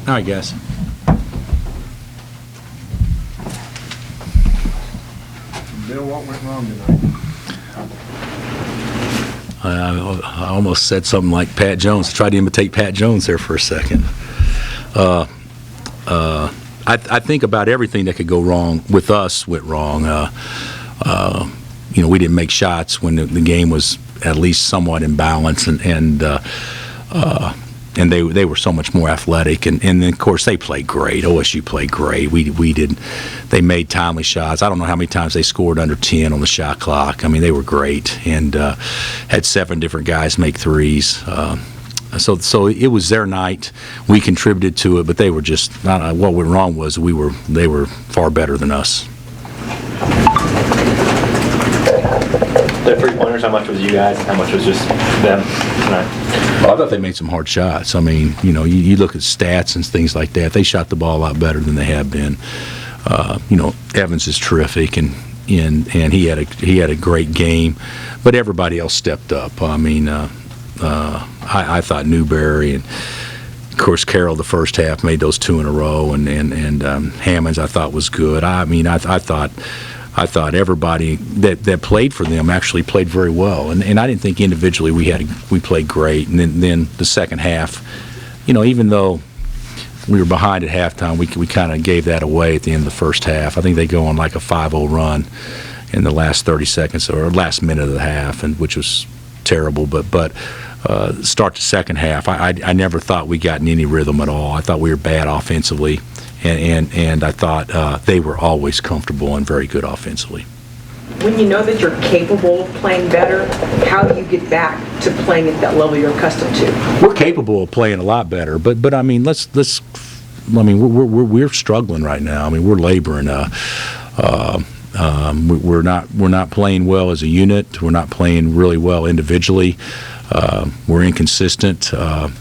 All right, guys. Bill, what went wrong tonight? I almost said something like Pat Jones. Tried to imitate Pat Jones there for a second. I think about everything that could go wrong with us went wrong. We didn't make shots when the game was at least somewhat in balance, and they were so much more athletic, and then of course they played great. OSU played great. They made timely shots. I don't know how many times they scored under 10 on the shot clock. I mean, they were great, and had 7 different guys make threes. So it was their night. We contributed to it, but they were just what went wrong was they were far better than us. The 3-pointers, how much was you guys? How much was just them tonight? Well, I thought they made some hard shots. I mean, you look at stats and things like that. They shot the ball a lot better than they have been. Evans is terrific, and he had a great game, but everybody else stepped up. I mean, I thought Newberry and, of course, Carroll the first half made those 2 in a row, and Hammonds I thought was good. I mean, I thought everybody that played for them actually played very well, and I didn't think individually we played great. And then the second half, even though we were behind at halftime, we kind of gave that away at the end of the first half. I think they go on like a 5-0 run in the last 30 seconds or last minute of the half, and which was terrible. But start the second half, I never thought we got in any rhythm at all. I thought we were bad offensively. And I thought they were always comfortable and very good offensively. When you know that you're capable of playing better, how do you get back to playing at that level you're accustomed to? We're capable of playing a lot better, but I mean, we're struggling right now. I mean, we're laboring. We're not playing well as a unit. We're not playing really well individually. We're inconsistent. Our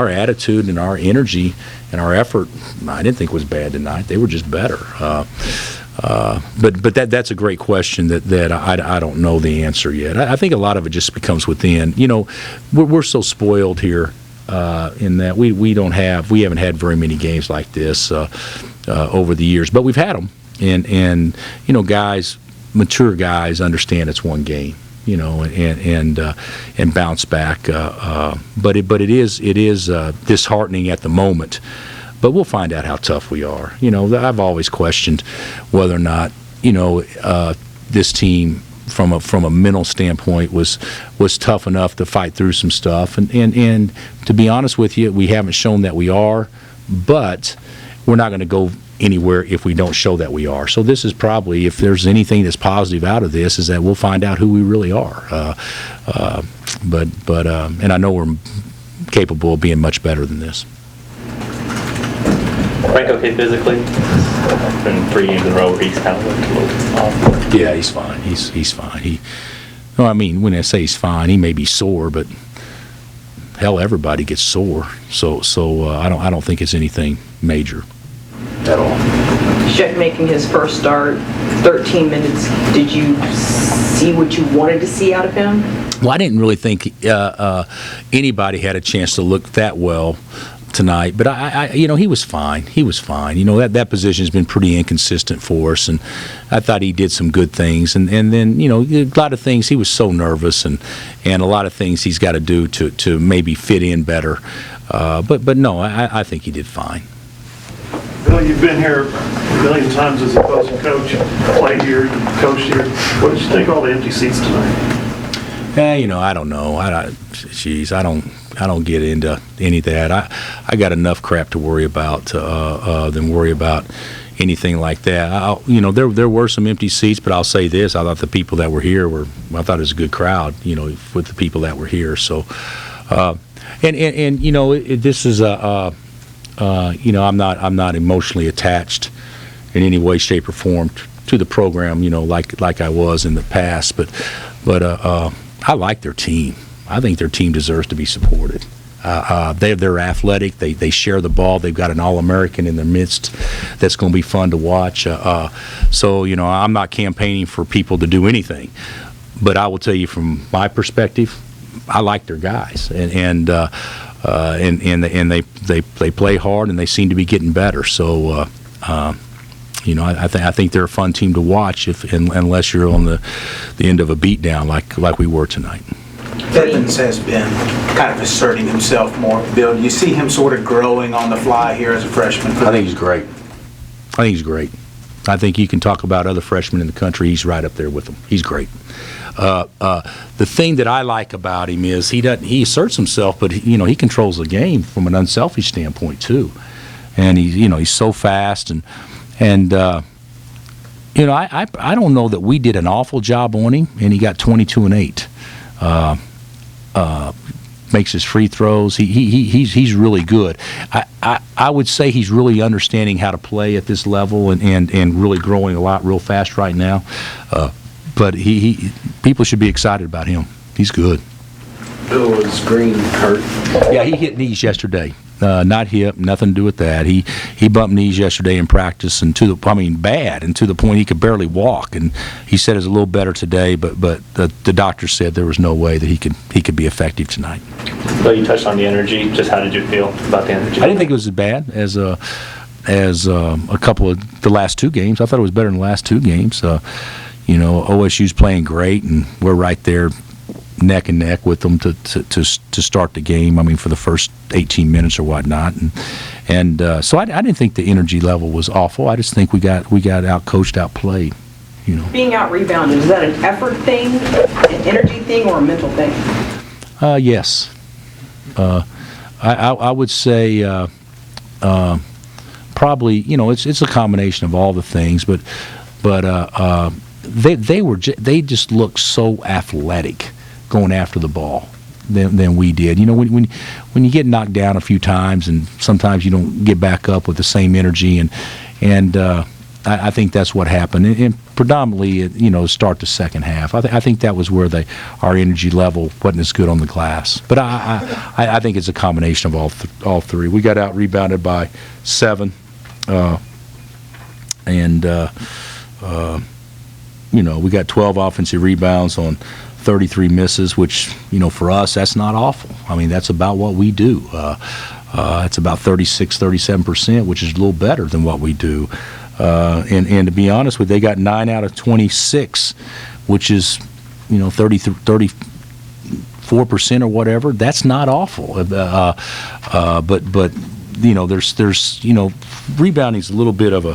attitude and our energy and our effort, I didn't think was bad tonight. They were just better. But that's a great question that I don't know the answer yet. I think a lot of it just becomes within. We're so spoiled here in that we haven't had very many games like this over the years, but we've had them, and mature guys understand it's one game. And bounce back. But it is disheartening at the moment. But we'll find out how tough we are. I've always questioned whether or not this team from a mental standpoint was tough enough to fight through some stuff. And to be honest with you, we haven't shown that we are. But we're not going to go anywhere if we don't show that we are. So this is probably, if there's anything that's positive out of this, is that we'll find out who we really are. And I know we're capable of being much better than this. Frank okay physically? It's been 3 games in a row where he's kind of looked a little off. Yeah, he's fine. He's fine. When I say he's fine, he may be sore, but hell, everybody gets sore. So I don't think it's anything major at all. Shet making his first start, 13 minutes. Did you see what you wanted to see out of him? Well, I didn't really think anybody had a chance to look that well tonight, but he was fine. He was fine. That position has been pretty inconsistent for us, and I thought he did some good things. And then a lot of things he was so nervous, and a lot of things he's got to do to maybe fit in better. But no, I think he did fine. Bill, you've been here a million times as a opposing coach, played here, coached here. What did you think of all the empty seats tonight? I don't know. I don't get into any of that. I got enough crap to worry about than worry about anything like that. There were some empty seats, but I'll say this: I thought the people that were here I thought it was a good crowd. With the people that were here. So, this is I'm not emotionally attached in any way, shape, or form to the program. Like I was in the past, but I like their team. I think their team deserves to be supported. They're athletic. They share the ball. They've got an All-American in their midst that's going to be fun to watch. So I'm not campaigning for people to do anything, but I will tell you from my perspective, I like their guys, and and they play hard, and they seem to be getting better. So, I think they're a fun team to watch unless you're on the end of a beatdown like we were tonight. Evans has been kind of asserting himself more. Bill, do you see him sort of growing on the fly here as a freshman? I think he's great. I think you can talk about other freshmen in the country. He's right up there with them. He's great. The thing that I like about him is he asserts himself, but he controls the game from an unselfish standpoint too. And he's so fast and I don't know that we did an awful job on him, and he got 22 and 8. Makes his free throws. He's really good. I would say he's really understanding how to play at this level and really growing a lot real fast right now. But people should be excited about him. He's good. Bill, was Green hurt? Yeah, he hit knees yesterday. Not hip, nothing to do with that. He bumped knees yesterday in practice, and bad, and to the point he could barely walk. And he said it's a little better today, but the doctor said there was no way that he could be effective tonight. Well, you touched on the energy. Just how did you feel about the energy? I didn't think it was as bad as a couple of the last two games. I thought it was better than the last two games. OSU's playing great, and we're right there neck and neck with them to start the game. For the first 18 minutes or whatnot, and so I didn't think the energy level was awful. I just think we got out-coached, outplayed. Being out-rebounded, is that an effort thing, an energy thing, or a mental thing? Yes. I would say probably it's a combination of all the things, but they just looked so athletic going after the ball than we did. When you get knocked down a few times, and sometimes you don't get back up with the same energy, and I think that's what happened. And predominantly, start the second half. I think that was where our energy level wasn't as good on the glass. But I think it's a combination of all three. We got out rebounded by 7, and we got 12 offensive rebounds on 33 misses, which, for us, that's not awful. That's about what we do. It's about 37%, which is a little better than what we do. And to be honest with you, they got 9 out of 26, which is, 34% or whatever. That's not awful. But there's rebounding is a little bit of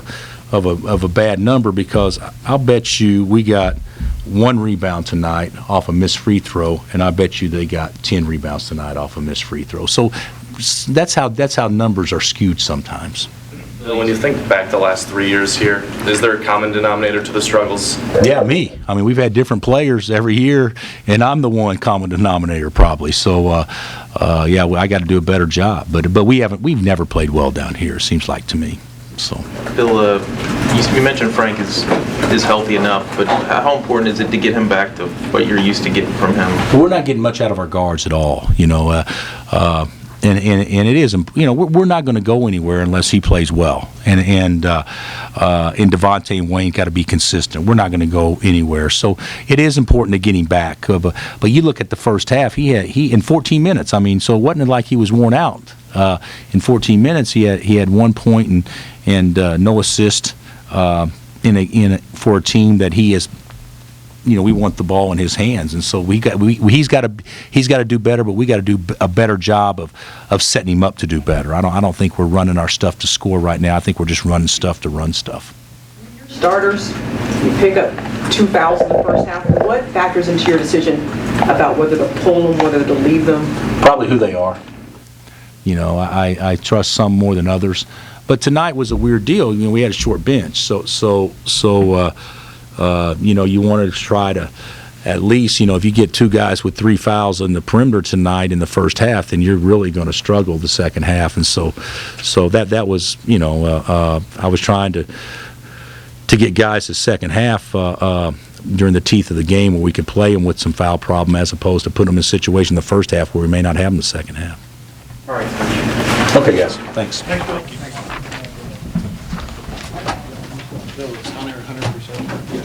a bad number, because I'll bet you we got 1 rebound tonight off a missed free throw, and I bet you they got 10 rebounds tonight off a missed free throw. So that's how numbers are skewed sometimes. When you think back the last 3 years here, is there a common denominator to the struggles? Yeah, me. We've had different players every year, and I'm the one common denominator probably. So, I got to do a better job. But we've never played well down here, it seems like to me. So, Bill, you mentioned Frank is healthy enough, but how important is it to get him back to what you're used to getting from him? We're not getting much out of our guards at all, and it is, we're not going to go anywhere unless he plays well, and Devontae and Wayne got to be consistent. We're not going to go anywhere, so it is important to get him back. But you look at the first half, he in 14 minutes. So it wasn't like he was worn out. In 14 minutes, he had 1 point and no assist for a team that he is. We want the ball in his hands, and so he's got to do better. But we got to do a better job of setting him up to do better. I don't think we're running our stuff to score right now. I think we're just running stuff to run stuff. Starters, you pick up 2 fouls in the first half. What factors into your decision about whether to pull them, whether to leave them? Probably who they are. I trust some more than others. But tonight was a weird deal. We had a short bench, so you wanted to try to at least, if you get 2 guys with 3 fouls on the perimeter tonight in the first half, then you're really going to struggle the second half. And so that was, I was trying to get guys the second half during the teeth of the game where we could play them with some foul problem, as opposed to putting them in a situation in the first half where we may not have them the second half. All right. Okay, guys. Thanks. Bill, it's on there 100%.